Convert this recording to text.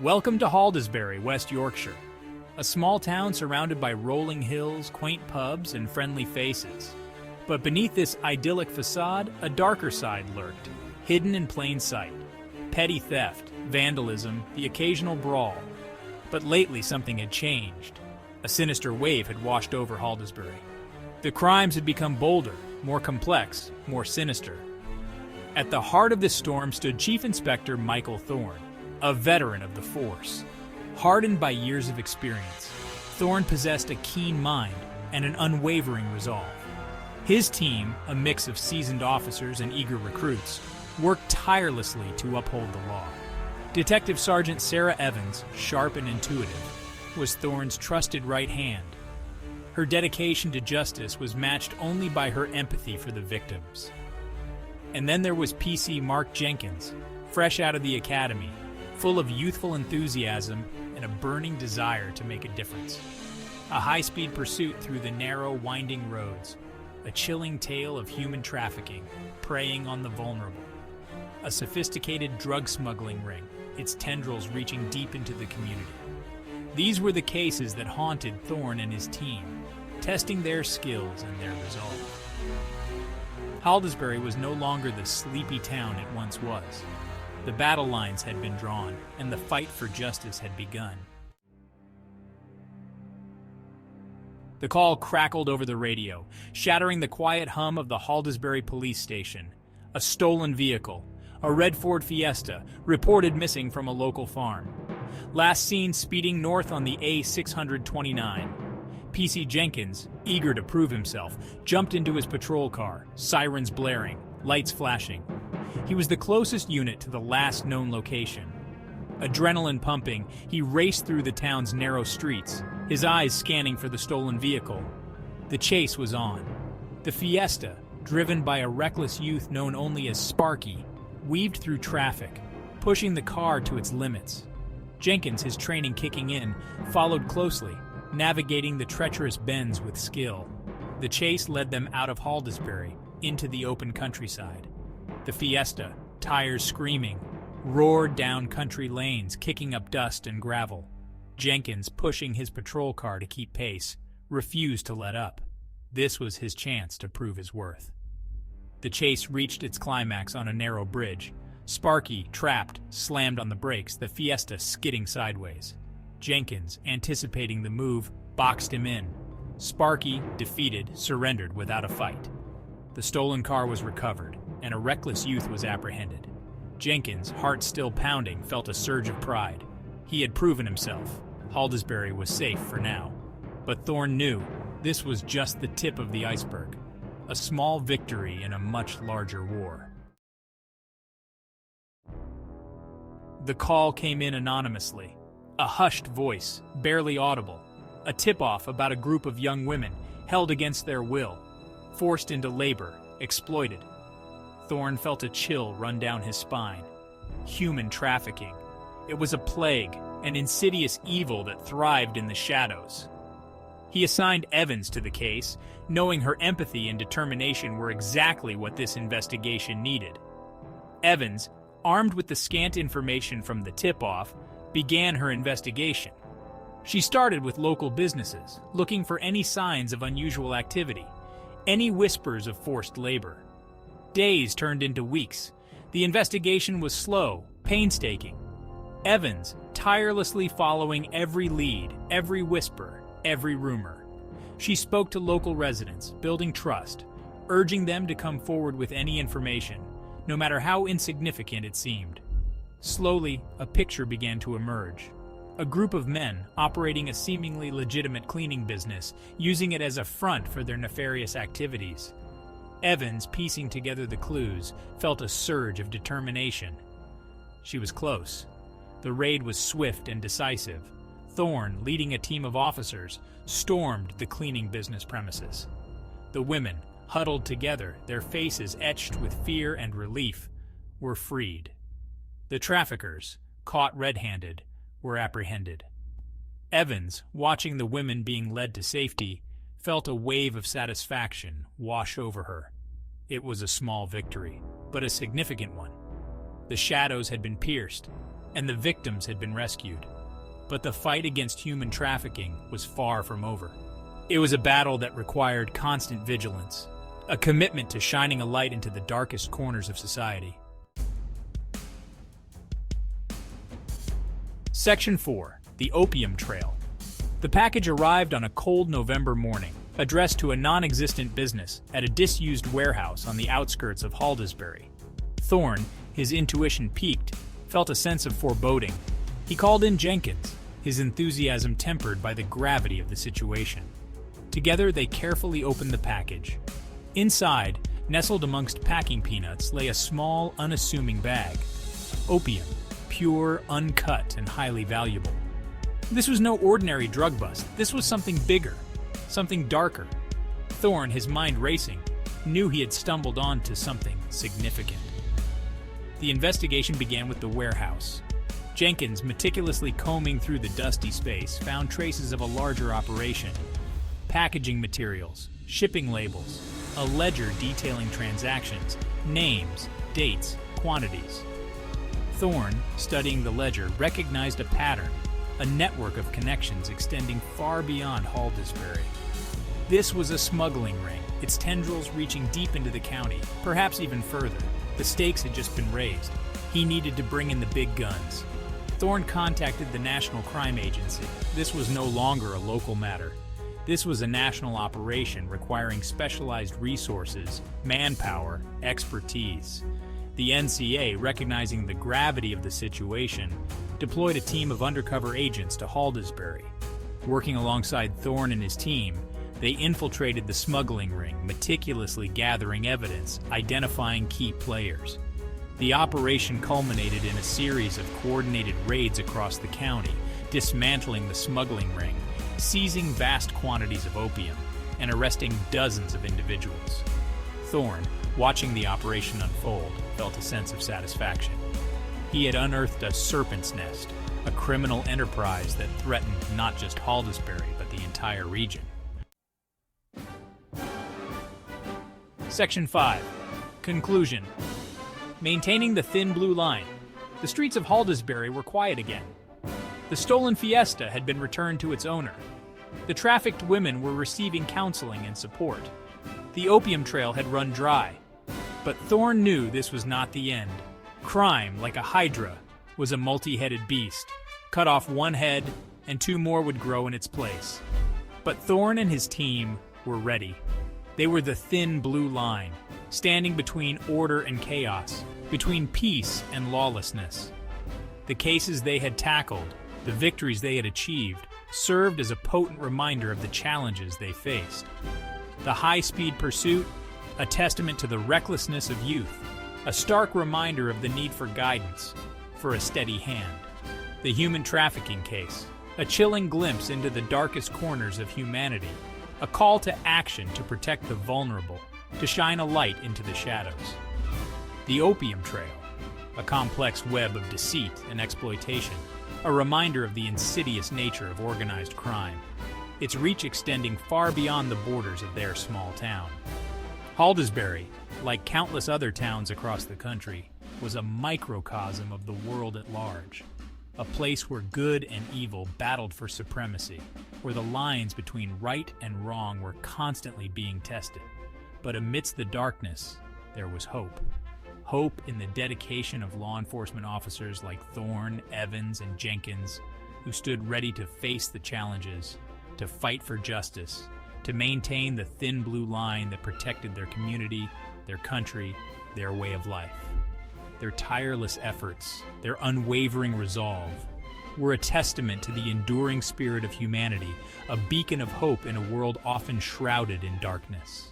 Welcome to Haldisbury, West Yorkshire, a small town surrounded by rolling hills, quaint pubs, and friendly faces. But beneath this idyllic facade, a darker side lurked, hidden in plain sight. Petty theft, vandalism, the occasional brawl. But lately something had changed. A sinister wave had washed over Haldisbury. The crimes had become bolder, more complex, more sinister. At the heart of this storm stood Chief Inspector Michael Thorne, a veteran of the force. Hardened by years of experience, Thorne possessed a keen mind and an unwavering resolve. His team, a mix of seasoned officers and eager recruits, worked tirelessly to uphold the law. Detective Sergeant Sarah Evans, sharp and intuitive, was Thorne's trusted right hand. Her dedication to justice was matched only by her empathy for the victims. And then there was PC Mark Jenkins, fresh out of the academy, full of youthful enthusiasm and a burning desire to make a difference. A high-speed pursuit through the narrow, winding roads, a chilling tale of human trafficking, preying on the vulnerable. A sophisticated drug smuggling ring, its tendrils reaching deep into the community. These were the cases that haunted Thorne and his team, testing their skills and their resolve. Haldisbury was no longer the sleepy town it once was. The battle lines had been drawn, and the fight for justice had begun. The call crackled over the radio, shattering the quiet hum of the Haldisbury police station. A stolen vehicle, a red Ford Fiesta, reported missing from a local farm. Last seen speeding north on the A629. PC Jenkins, eager to prove himself, jumped into his patrol car, sirens blaring, lights flashing. He was the closest unit to the last known location. Adrenaline pumping, he raced through the town's narrow streets, his eyes scanning for the stolen vehicle. The chase was on. The Fiesta, driven by a reckless youth known only as Sparky, weaved through traffic, pushing the car to its limits. Jenkins, his training kicking in, followed closely, navigating the treacherous bends with skill. The chase led them out of Haldisbury, into the open countryside. The Fiesta, tires screaming, roared down country lanes, kicking up dust and gravel. Jenkins, pushing his patrol car to keep pace, refused to let up. This was his chance to prove his worth. The chase reached its climax on a narrow bridge. Sparky, trapped, slammed on the brakes, the Fiesta skidding sideways. Jenkins, anticipating the move, boxed him in. Sparky, defeated, surrendered without a fight. The stolen car was recovered, and a reckless youth was apprehended. Jenkins, heart still pounding, felt a surge of pride. He had proven himself. Haldisbury was safe for now. But Thorne knew this was just the tip of the iceberg. A small victory in a much larger war. The call came in anonymously. A hushed voice, barely audible. A tip-off about a group of young women held against their will, forced into labor, exploited. Thorne felt a chill run down his spine. Human trafficking. It was a plague, an insidious evil that thrived in the shadows. He assigned Evans to the case, knowing her empathy and determination were exactly what this investigation needed. Evans, armed with the scant information from the tip-off, began her investigation. She started with local businesses, looking for any signs of unusual activity, any whispers of forced labor. Days turned into weeks. The investigation was slow, painstaking. Evans, tirelessly following every lead, every whisper, every rumor. She spoke to local residents, building trust, urging them to come forward with any information, no matter how insignificant it seemed. Slowly, a picture began to emerge. A group of men operating a seemingly legitimate cleaning business, using it as a front for their nefarious activities. Evans, piecing together the clues, felt a surge of determination. She was close. The raid was swift and decisive. Thorne, leading a team of officers, stormed the cleaning business premises. The women, huddled together, their faces etched with fear and relief, were freed. The traffickers, caught red-handed, were apprehended. Evans, watching the women being led to safety, felt a wave of satisfaction wash over her. It was a small victory, but a significant one. The shadows had been pierced, and the victims had been rescued. But the fight against human trafficking was far from over. It was a battle that required constant vigilance, a commitment to shining a light into the darkest corners of society. Section 4. The Opium Trail. The package arrived on a cold November morning, addressed to a non-existent business at a disused warehouse on the outskirts of Haldisbury. Thorne, his intuition piqued, felt a sense of foreboding. He called in Jenkins, his enthusiasm tempered by the gravity of the situation. Together, they carefully opened the package. Inside, nestled amongst packing peanuts, lay a small, unassuming bag. Opium, pure, uncut, and highly valuable. This was no ordinary drug bust. This was something bigger, something darker. Thorne, his mind racing, knew he had stumbled onto something significant. The investigation began with the warehouse. Jenkins, meticulously combing through the dusty space, found traces of a larger operation. Packaging materials, shipping labels, a ledger detailing transactions, names, dates, quantities. Thorne, studying the ledger, recognized a pattern, a network of connections extending far beyond Haldisbury. This was a smuggling ring, its tendrils reaching deep into the county, perhaps even further. The stakes had just been raised. He needed to bring in the big guns. Thorne contacted the National Crime Agency. This was no longer a local matter. This was a national operation requiring specialized resources, manpower, expertise. The NCA, recognizing the gravity of the situation, deployed a team of undercover agents to Haldisbury. Working alongside Thorne and his team, they infiltrated the smuggling ring, meticulously gathering evidence, identifying key players. The operation culminated in a series of coordinated raids across the county, dismantling the smuggling ring, seizing vast quantities of opium, and arresting dozens of individuals. Thorne, watching the operation unfold, felt a sense of satisfaction. He had unearthed a serpent's nest, a criminal enterprise that threatened not just Haldisbury, but the entire region. Section 5. Conclusion. Maintaining the thin blue line. The streets of Haldisbury were quiet again. The stolen Fiesta had been returned to its owner. The trafficked women were receiving counseling and support. The Opium Trail had run dry. But Thorne knew this was not the end. Crime, like a hydra, was a multi-headed beast. Cut off one head, and two more would grow in its place. But Thorne and his team were ready. They were the thin blue line, standing between order and chaos, between peace and lawlessness. The cases they had tackled, the victories they had achieved, served as a potent reminder of the challenges they faced. The high-speed pursuit, a testament to the recklessness of youth, a stark reminder of the need for guidance, for a steady hand. The human trafficking case, a chilling glimpse into the darkest corners of humanity, a call to action to protect the vulnerable, to shine a light into the shadows. The Opium Trail, a complex web of deceit and exploitation, a reminder of the insidious nature of organized crime, its reach extending far beyond the borders of their small town. Haldisbury, like countless other towns across the country, was a microcosm of the world at large, a place where good and evil battled for supremacy, where the lines between right and wrong were constantly being tested. But amidst the darkness, there was hope. Hope in the dedication of law enforcement officers like Thorne, Evans, and Jenkins, who stood ready to face the challenges, to fight for justice, to maintain the thin blue line that protected their community, their country, their way of life. Their tireless efforts, their unwavering resolve, were a testament to the enduring spirit of humanity, a beacon of hope in a world often shrouded in darkness.